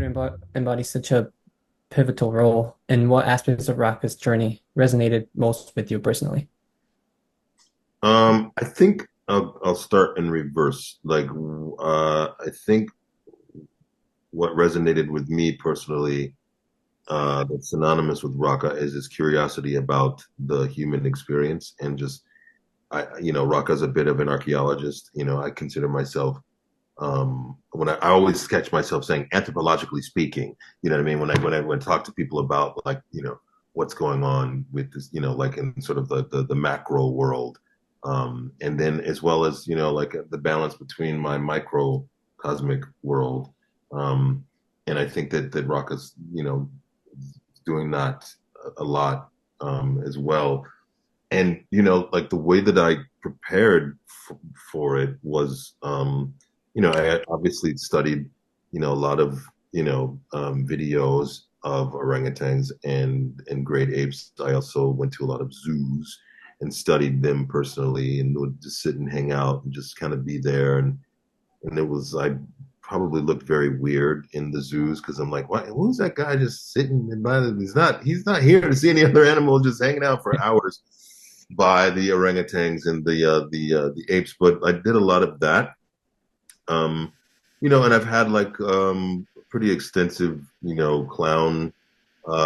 embodies such a pivotal role, and what aspects of Raka's journey resonated most with you personally? I think I'll start in reverse. I think what resonated with me personally, that's synonymous with Raka, is his curiosity about the human experience and just, Raka's a bit of an archaeologist. I consider myself, I always catch myself saying anthropologically speaking, you know what I mean? When I talk to people about like, what's going on with this, like in sort of the macro world. And then as well as, like the balance between my microcosmic world. Um, and I think that Raka's, doing that a lot, as well. And, like the way that I prepared for it was, I had obviously studied, a lot of, videos of orangutans and great apes. I also went to a lot of zoos and studied them personally and would just sit and hang out and just kind of be there. And I probably looked very weird in the zoos because I'm like, what? Who's that guy just sitting and by he's not here to see any other animal, just hanging out for hours by the orangutans and the apes. But I did a lot of that. And I've had like pretty extensive, clown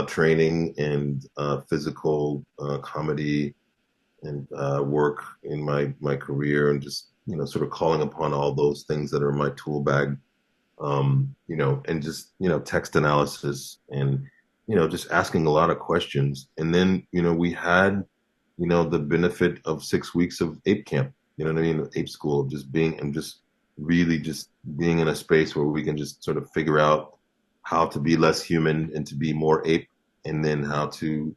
training and physical comedy and work in my career, and just sort of calling upon all those things that are in my tool bag, and just text analysis and just asking a lot of questions. And then we had the benefit of 6 weeks of ape camp, you know what I mean, ape school, just being and just really just being in a space where we can just sort of figure out how to be less human and to be more ape, and then how to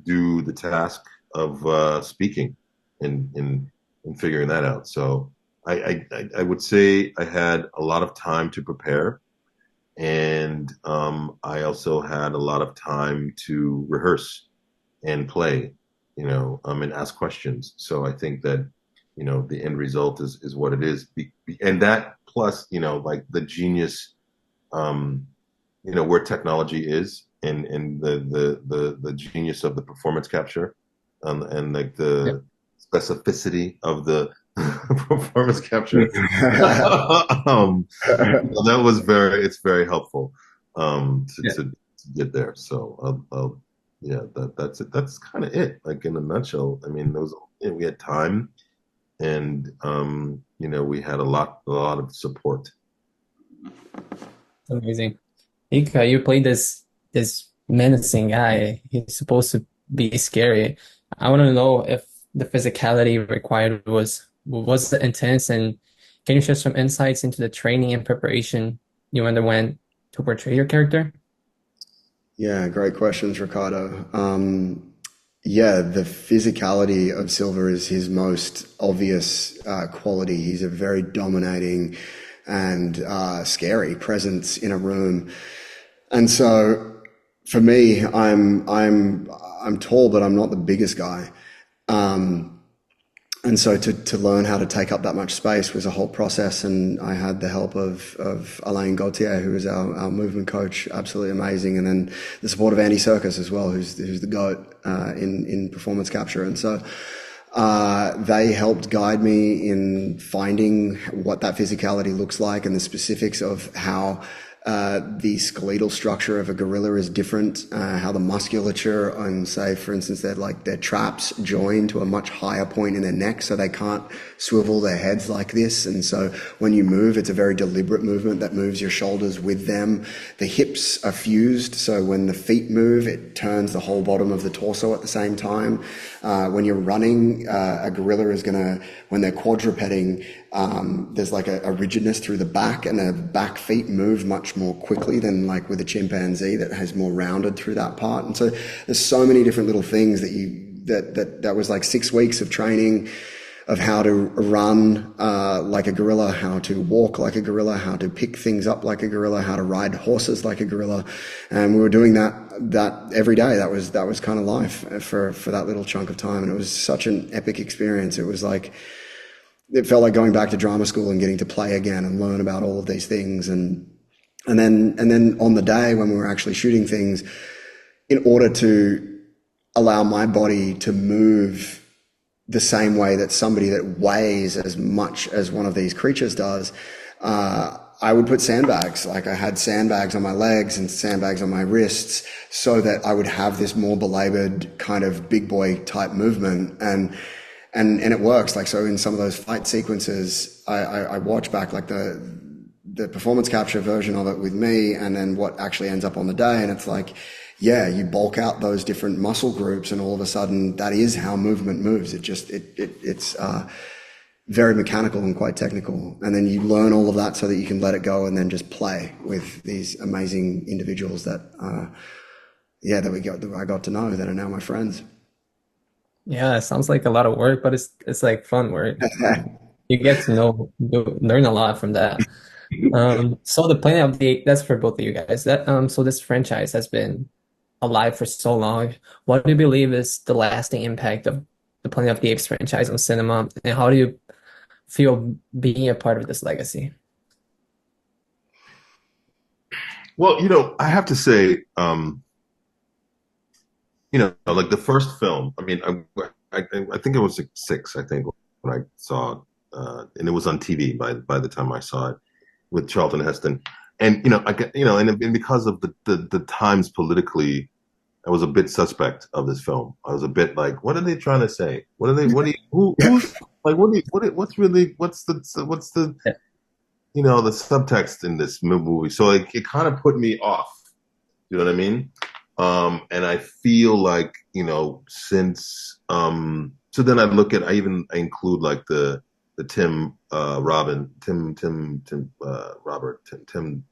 do the task of speaking and figuring that out. So I would say I had a lot of time to prepare, and I also had a lot of time to rehearse and play, and ask questions. So I think that the end result is what it is, and that plus like the genius, where technology is, and the genius of the performance capture, and like Yep. the specificity of the performance capture. That was it's very helpful, Yeah. to get there. So yeah, that's it. That's kind of it. Like in a nutshell. I mean, we had time, and we had a lot of support. Amazing. Eka, you played this menacing guy. He's supposed to be scary. I want to know if the physicality required was it intense, and can you share some insights into the training and preparation you underwent to portray your character? Yeah, great questions, Ricardo. Yeah, the physicality of Sylva is his most obvious quality. He's a very dominating and scary presence in a room. And so for me, I'm tall, but I'm not the biggest guy. And so to learn how to take up that much space was a whole process. And I had the help of Alain Gauthier, who is our movement coach, absolutely amazing. And then the support of Andy Serkis as well, who's the GOAT in performance capture. And so they helped guide me in finding what that physicality looks like and the specifics of how the skeletal structure of a gorilla is different, how the musculature and say, for instance, their traps join to a much higher point in their neck, so they can't swivel their heads like this. And so when you move, it's a very deliberate movement that moves your shoulders with them. The hips are fused, so when the feet move, it turns the whole bottom of the torso at the same time. When you're running, a gorilla is gonna, when they're quadrupeding, there's like a rigidness through the back, and the back feet move much more quickly than like with a chimpanzee that has more rounded through that part. And so there's so many different little things that was like 6 weeks of training of how to run like a gorilla, how to walk like a gorilla, how to pick things up like a gorilla, how to ride horses like a gorilla. And we were doing that every day. That was kind of life for that little chunk of time. And it was such an epic experience. It felt like going back to drama school and getting to play again and learn about all of these things. And And then on the day when we were actually shooting things, in order to allow my body to move the same way that somebody that weighs as much as one of these creatures does, I would put sandbags. Like I had sandbags on my legs and sandbags on my wrists so that I would have this more belabored kind of big boy type movement. And it works. Like, so in some of those fight sequences, I watch back like the performance capture version of it with me and then what actually ends up on the day. And it's like, yeah, you bulk out those different muscle groups and all of a sudden that is how movement moves. It's very mechanical and quite technical. And then you learn all of that so that you can let it go and then just play with these amazing individuals that, that I got to know that are now my friends. Yeah, it sounds like a lot of work, but it's like fun work. You get to learn a lot from that. So the Planet of the Apes, that's for both of you guys. So this franchise has been alive for so long. What do you believe is the lasting impact of the Planet of the Apes franchise on cinema, and how do you feel being a part of this legacy? Well, I have to say, like the first film. I mean, I think it was like six. I think when I saw, and it was on TV by the time I saw it with Charlton Heston, and I get and because of the times politically, I was a bit suspect of this film. I was a bit like, what are they trying to say? What are they? What do you? Who's like? What's really? What's the the subtext in this movie? So it kind of put me off. You know what I mean? And I feel like, since so then I include like the Tim Robin Tim Robert Tim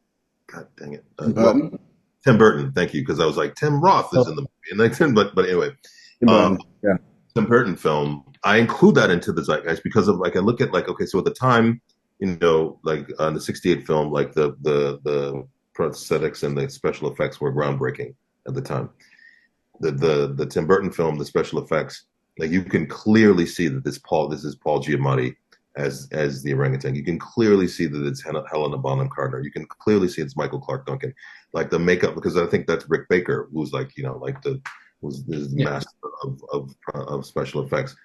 God dang it Burton. Tim Burton, thank you, because I was like Tim Roth is in the movie and like but anyway, Tim Burton. Yeah. Tim Burton film, I include that into the zeitgeist because of like I look at like, okay, so at the time, like on the '68 film, like the prosthetics and the special effects were groundbreaking at the time. The Tim Burton film, the special effects, like you can clearly see that this is Paul Giamatti as the orangutan. You can clearly see that it's Helena Bonham Carter. You can clearly see it's Michael Clark Duncan. Like the makeup, because I think that's Rick Baker, who's like was the master of special effects.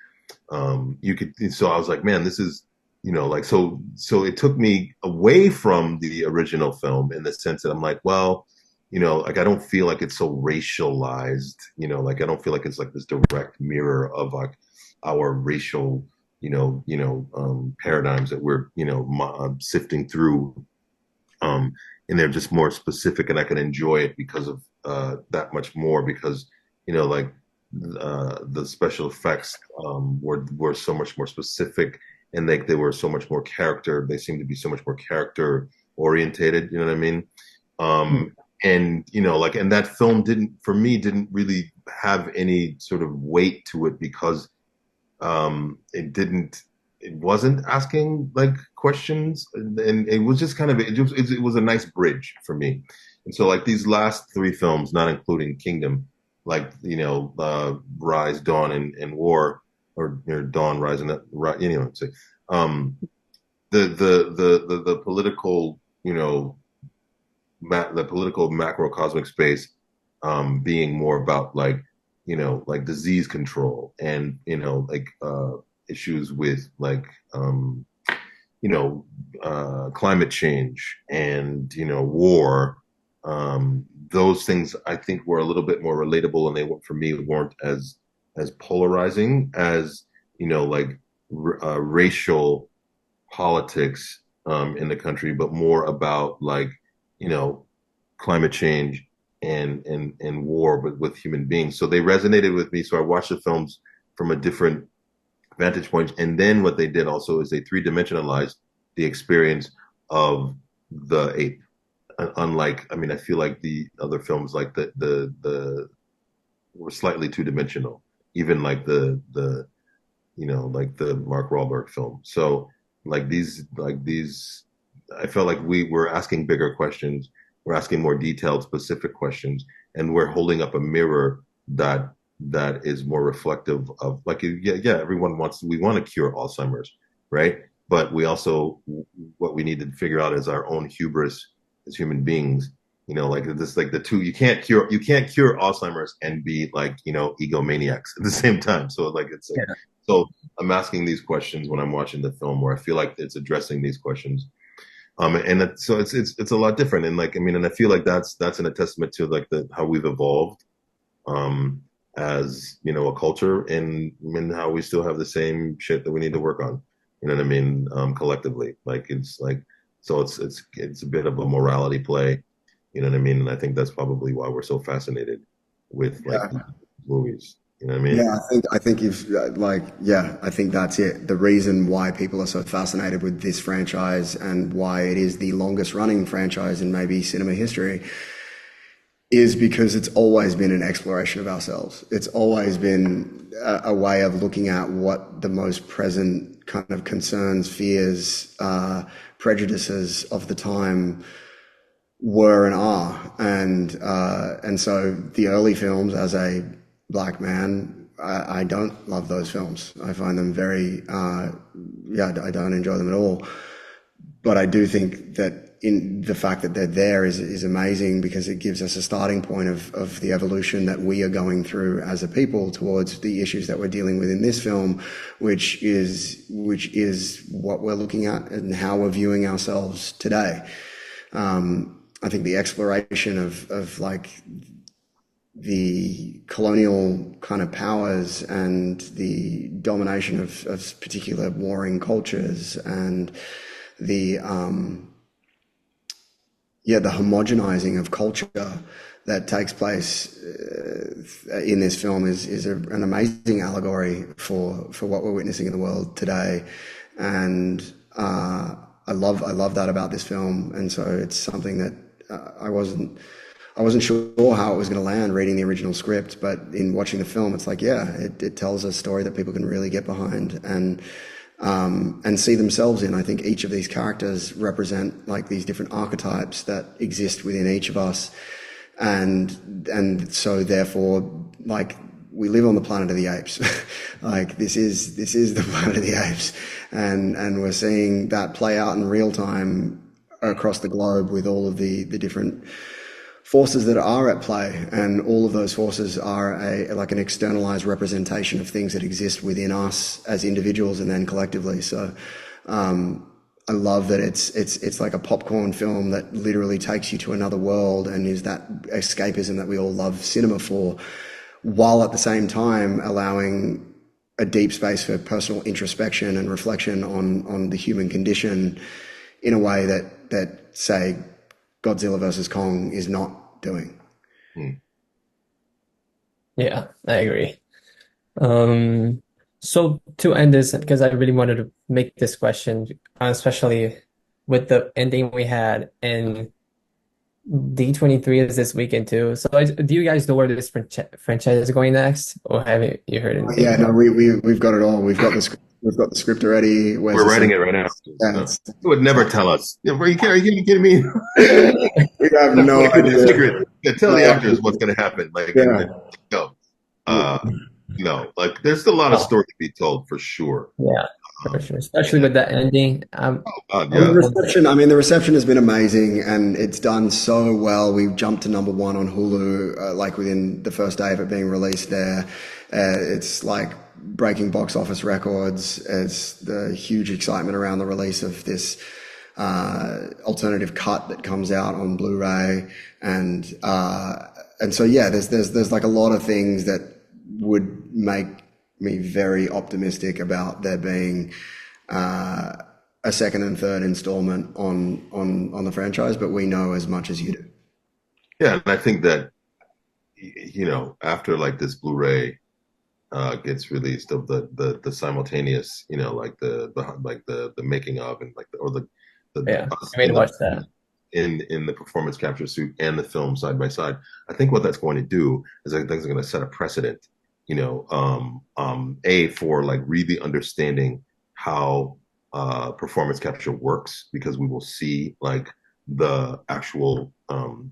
So I was like, man, this is like so it took me away from the original film in the sense that I'm like, well, like I don't feel like it's so racialized, like I don't feel like it's like this direct mirror of like our racial, paradigms that we're, sifting through. And they're just more specific and I can enjoy it because of that much more because, like the special effects were so much more specific and they were so much more character. They seem to be so much more character orientated. You know what I mean? And like, and that film didn't really have any sort of weight to it because it wasn't asking like questions, and it was just kind of it was a nice bridge for me. And so like these last three films, not including Kingdom, like Rise, Dawn, and War, or Dawn, Rise, and say the political the political macrocosmic space being more about like like disease control and like issues with like climate change and war. Those things I think were a little bit more relatable, and they for me weren't as polarizing as like racial politics in the country, but more about like climate change and war, but with human beings. So they resonated with me. So I watched the films from a different vantage point. And then what they did also is they three-dimensionalized the experience of the ape. Unlike, I mean, I feel like the other films like the were slightly two-dimensional, even like the like the Mark Wahlberg film. So like these I felt like we were asking bigger questions. We're asking more detailed, specific questions, and we're holding up a mirror that is more reflective of like, yeah, we want to cure Alzheimer's, right? But we also, what we need to figure out is our own hubris as human beings. Like this, like the two, you can't cure Alzheimer's and be like, egomaniacs at the same time. So like it's like Yeah. so I'm asking these questions when I'm watching the film, where I feel like it's addressing these questions. So it's a lot different, and like I mean, and I feel like that's a testament to like the how we've evolved, um, as a culture, and how we still have the same shit that we need to work on. You know what I mean? Collectively, like it's like so it's a bit of a morality play. You know what I mean? And I think that's probably why we're so fascinated with like Yeah. movies. You know what I mean? Yeah, I think you've yeah, I think that's it. The reason why people are so fascinated with this franchise and why it is the longest running franchise in maybe cinema history is because it's always been an exploration of ourselves. It's always been a way of looking at what the most present kind of concerns, fears, prejudices of the time were and are. And so the early films, as a black man, I don't love those films. I find them very, yeah, I don't enjoy them at all. But I do think that in the fact that they're there is amazing, because it gives us a starting point of the evolution that we are going through as a people towards the issues that we're dealing with in this film, which is what we're looking at and how we're viewing ourselves today. I think the exploration of like the colonial kind of powers and the domination of particular warring cultures, and the the homogenizing of culture that takes place in this film is an amazing allegory for what we're witnessing in the world today. And I love that about this film. And so it's something that I wasn't sure how it was going to land reading the original script, but in watching the film, it's like, yeah, it tells a story that people can really get behind and see themselves in. I think each of these characters represent like these different archetypes that exist within each of us. And so therefore, like, we live on the planet of the apes. Like this is the planet of the apes. And we're seeing that play out in real time across the globe with all of the different forces that are at play, and all of those forces are like an externalized representation of things that exist within us as individuals and then collectively. So I love that it's like a popcorn film that literally takes you to another world and is that escapism that we all love cinema for, while at the same time allowing a deep space for personal introspection and reflection on the human condition in a way that say Godzilla versus Kong is not doing. Hmm. Yeah, I agree. So to end this, because I really wanted to make this question, especially with the ending we had, and D23 is this weekend too. So do you guys know where this franchise is going next, or haven't you heard Yeah, anything? no, we've got it all. We've got the script already. Where's We're the writing scene? it right now. Yeah, No. It would never tell us. Yeah, are you kidding me? we have That's no like a idea. secret. Yeah, tell the actors what's going to happen. Like, and Yeah. no, uh, no. Like, there's a lot of Oh, story to be told for sure. yeah, for Um, sure. Especially and with that ending. oh God, And the yeah. reception, I mean, the reception has been amazing, and it's done so well. We've jumped to #1 on Hulu, like within the first day of it being released there. It's like breaking box office records. It's the huge excitement around the release of this alternative cut that comes out on Blu-ray, and so yeah, there's like a lot of things that would make me very optimistic about there being a second and third installment on the franchise, but we know as much as you do. Yeah, and I think that after like this Blu-ray gets released of the simultaneous, like the making of, and like the Yeah, us I mean, in the watch that. in the performance capture suit and the film side by side. I think what that's going to do is I think it's going to set a precedent, for like really understanding how performance capture works, because we will see like the actual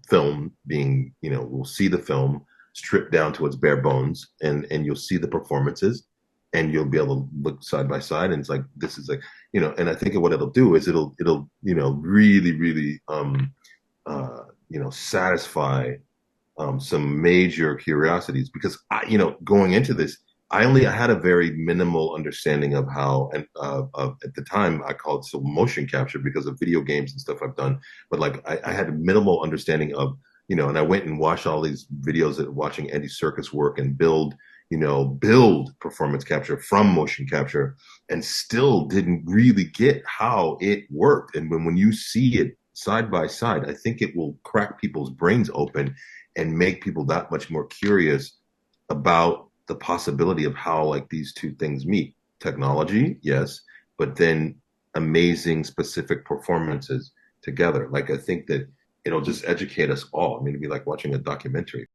film being, we'll see the film stripped down to its bare bones, and you'll see the performances, and you'll be able to look side by side, and it's like this is like, and I think what it'll do is it'll really really satisfy some major curiosities because going into this, I had a very minimal understanding of how, and at the time I called it motion capture because of video games and stuff I've done. But like I had a minimal understanding of, and I went and watched all these videos of watching Andy Serkis work and build performance capture from motion capture, and still didn't really get how it worked. And when you see it side by side, I think it will crack people's brains open and make people that much more curious about the possibility of how like these two things meet. Technology, yes, but then amazing specific performances together. Like I think that it'll just educate us all. I mean, it'd be like watching a documentary.